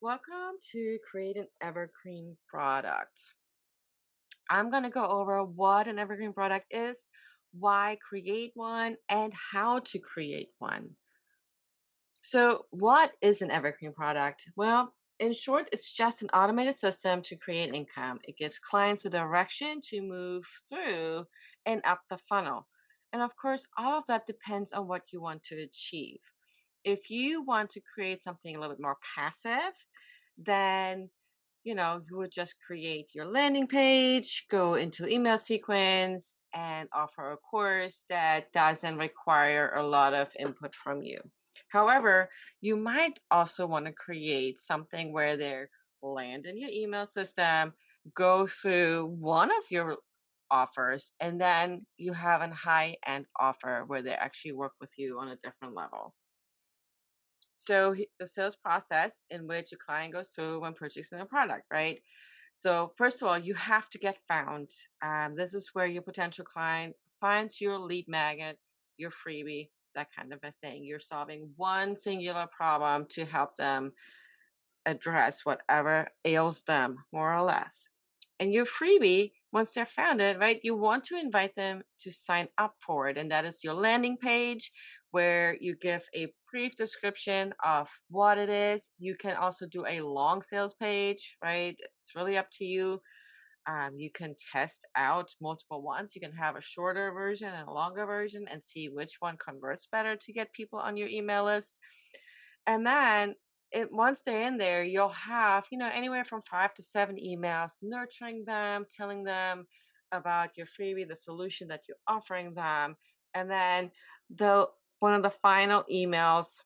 Welcome to Create an Evergreen Product. I'm going to go over what an evergreen product is, why create one, and how to create one. So, what is an evergreen product? Well, in short, it's just an automated system to create income. It gives clients a direction to move through and up the funnel. And of course, all of that depends on what you want to achieve. If you want to create something a little bit more passive, then you would just create your landing page, go into the email sequence, and offer a course that doesn't require a lot of input from you. However, you might also want to create something where they land in your email system, go through one of your offers, and then you have a high end offer where they actually work with you on a different level. So the sales process in which a client goes through when purchasing a product, right? So first of all, you have to get found. This is where your potential client finds your lead magnet, your freebie, that kind of a thing. You're solving one singular problem to help them address whatever ails them, more or less. And your freebie, once they're found it, right, you want to invite them to sign up for it. And that is your landing page where you give a brief description of what it is. You can also do a long sales page, right? It's really up to you. You can test out multiple ones. You can have a shorter version and a longer version and see which one converts better to get people on your email list. And then once they're in there, you'll have, anywhere from 5 to 7 emails nurturing them, telling them about your freebie, the solution that you're offering them. And then the one of the final emails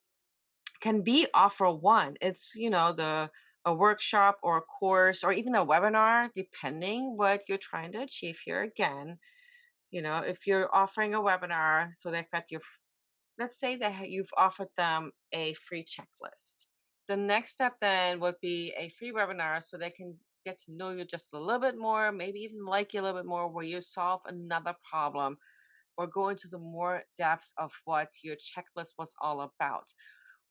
can be offer one. It's, the a workshop or a course or even a webinar, depending what you're trying to achieve here. Again, if you're offering a webinar, so they've got let's say that you've offered them a free checklist. The next step then would be a free webinar so they can get to know you just a little bit more, maybe even like you a little bit more, where you solve another problem or go into the more depths of what your checklist was all about.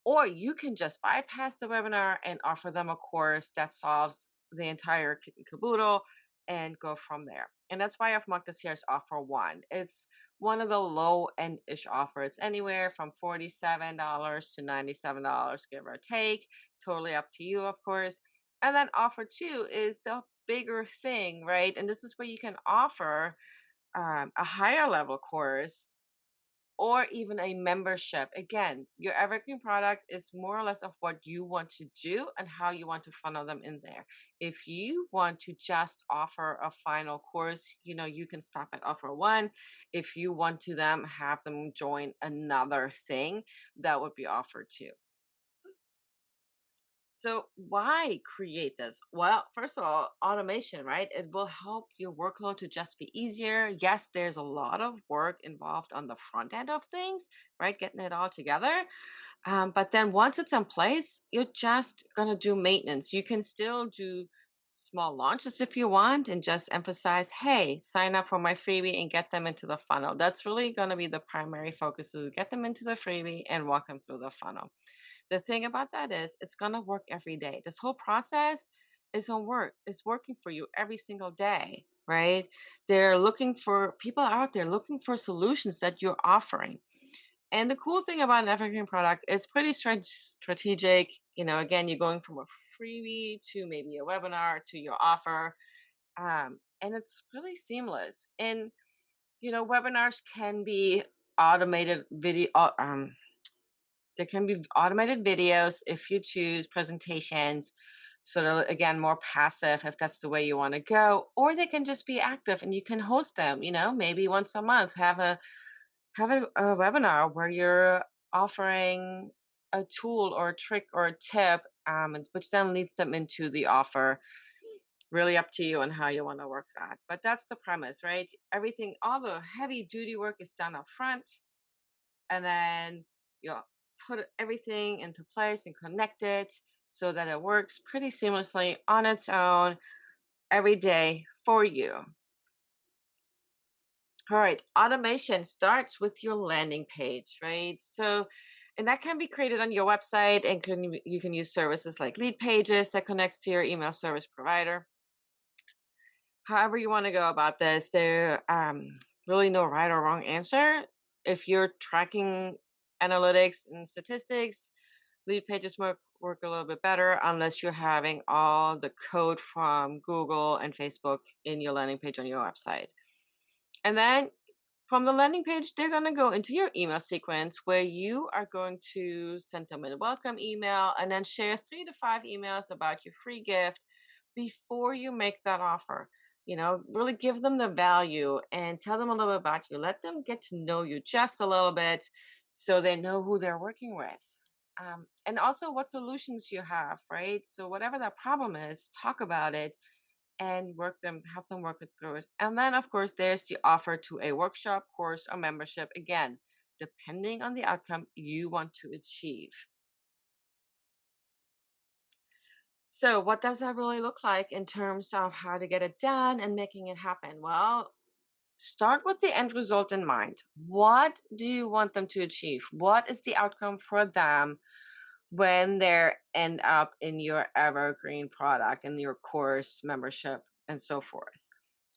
Or you can just bypass the webinar and offer them a course that solves the entire kit and caboodle and go from there. And that's why I've marked this here as offer one. It's one of the low end ish offers. It's anywhere from $47 to $97, give or take. Totally up to you, of course. And then offer two is the bigger thing, right? And this is where you can offer a higher level course or even a membership. Again, your evergreen product is more or less of what you want to do and how you want to funnel them in there. If you want to just offer a final course, you can stop at offer one. If you want to have them join another thing, that would be offer two. So why create this? Well, first of all, automation, right? It will help your workload to just be easier. Yes, there's a lot of work involved on the front end of things, right? Getting it all together. But then once it's in place, you're just going to do maintenance. You can still do small launches if you want and just emphasize, hey, sign up for my freebie and get them into the funnel. That's really going to be the primary focus is get them into the freebie and walk them through the funnel. The thing about that is it's going to work every day. This whole process is on work. It's working for you every single day, right? They're looking for people out there looking for solutions that you're offering. And the cool thing about an evergreen product, it's pretty strategic. Again, you're going from a freebie to maybe a webinar to your offer. And it's really seamless. And, webinars can be automated video, there can be automated videos if you choose presentations. So they're, again, more passive if that's the way you want to go, or they can just be active and you can host them. Maybe once a month have a webinar where you're offering a tool or a trick or a tip, which then leads them into the offer. Really up to you on how you want to work that. But that's the premise, right? Everything, all the heavy duty work is done up front, and then you put everything into place and connect it so that it works pretty seamlessly on its own every day for you. All right, automation starts with your landing page, right? So And that can be created on your website, and you can use services like lead pages that connects to your email service provider. However you want to go about this, there really no right or wrong answer. If you're tracking analytics and statistics, lead pages work a little bit better unless you're having all the code from Google and Facebook in your landing page on your website. And then from the landing page, they're going to go into your email sequence where you are going to send them a welcome email and then share 3 to 5 emails about your free gift before you make that offer. Really give them the value and tell them a little bit about you. Let them get to know you just a little bit so they know who they're working with. And also what solutions you have, right? So, whatever that problem is, talk about it and help them work it through it. And then, of course, there's the offer to a workshop, course, or membership. Again, depending on the outcome you want to achieve. So, what does that really look like in terms of how to get it done and making it happen? Well, start with the end result in mind. What do you want them to achieve? What is the outcome for them when they end up in your evergreen product, in your course, membership, and so forth?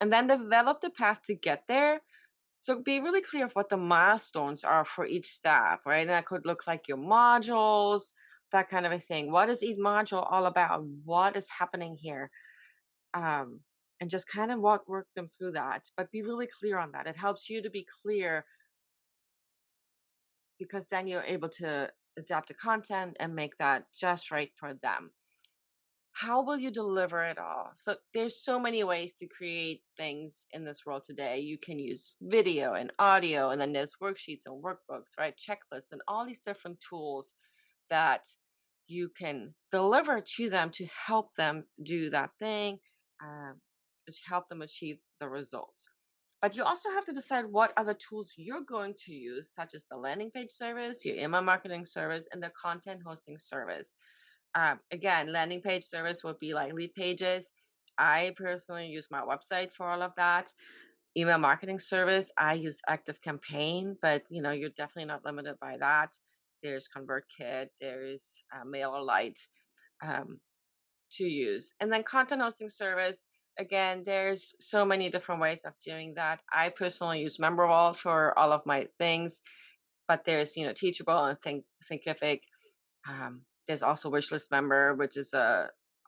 And then develop the path to get there. So be really clear of what the milestones are for each step, right? And that could look like your modules, that kind of a thing. What is each module all about? What is happening here? Um, and just kind of work them through that. But be really clear on that. It helps you to be clear because then you're able to adapt the content and make that just right for them. How will you deliver it all? So there's so many ways to create things in this world today. You can use video and audio, and then there's worksheets and workbooks, right? Checklists and all these different tools that you can deliver to them to help them do that thing, um, to help them achieve the results. But you also have to decide what other tools you're going to use, such as the landing page service, your email marketing service, and the content hosting service. Again, landing page service would be like lead pages. I personally use my website for all of that. Email marketing service, I use Active Campaign, but you're definitely not limited by that. There's ConvertKit, there's MailerLite um, to use, and then content hosting service. Again, there's so many different ways of doing that. I personally use MemberWall for all of my things, but there's Teachable and Thinkific. There's also Wishlist Member, which is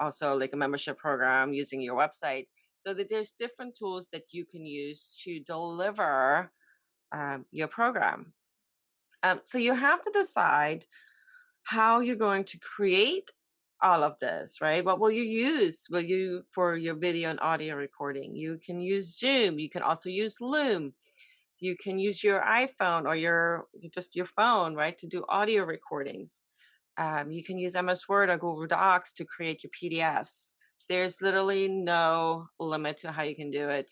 also like a membership program using your website. So that there's different tools that you can use to deliver your program. So you have to decide how you're going to create all of this, right? What will you use? Will you for your video and audio recording? You can use Zoom. You can also use Loom. You can use your iPhone or just your phone, right, to do audio recordings. You can use MS Word or Google Docs to create your PDFs. There's literally no limit to how you can do it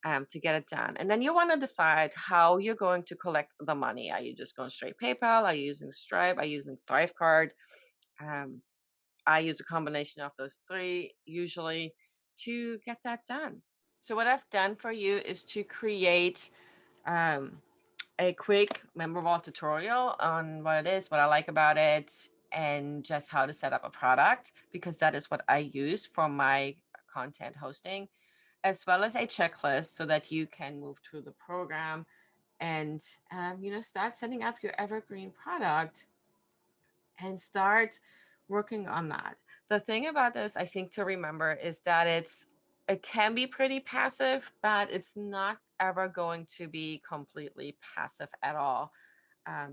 to get it done. And then you want to decide how you're going to collect the money. Are you just going straight PayPal? Are you using Stripe? Are you using Thrivecard? Um, I use a combination of those three usually to get that done. So, what I've done for you is to create um, a quick memorable tutorial on what it is, what I like about it, and just how to set up a product, because that is what I use for my content hosting, as well as a checklist so that you can move through the program and start setting up your evergreen product and start working on that. The thing about this, I think, to remember is that it can be pretty passive, but it's not ever going to be completely passive at all.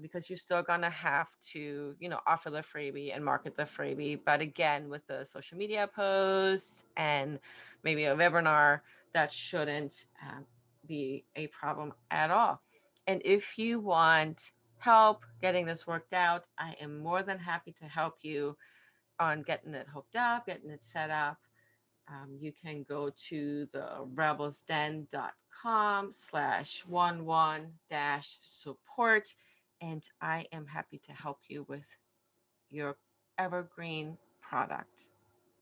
Because you're still gonna have to, offer the freebie and market the freebie. But again, with the social media posts and maybe a webinar, that shouldn't be a problem at all. And if you want help getting this worked out, I am more than happy to help you on getting it hooked up, getting it set up. You can go to the rebelsden.com/11-support, and I am happy to help you with your evergreen product.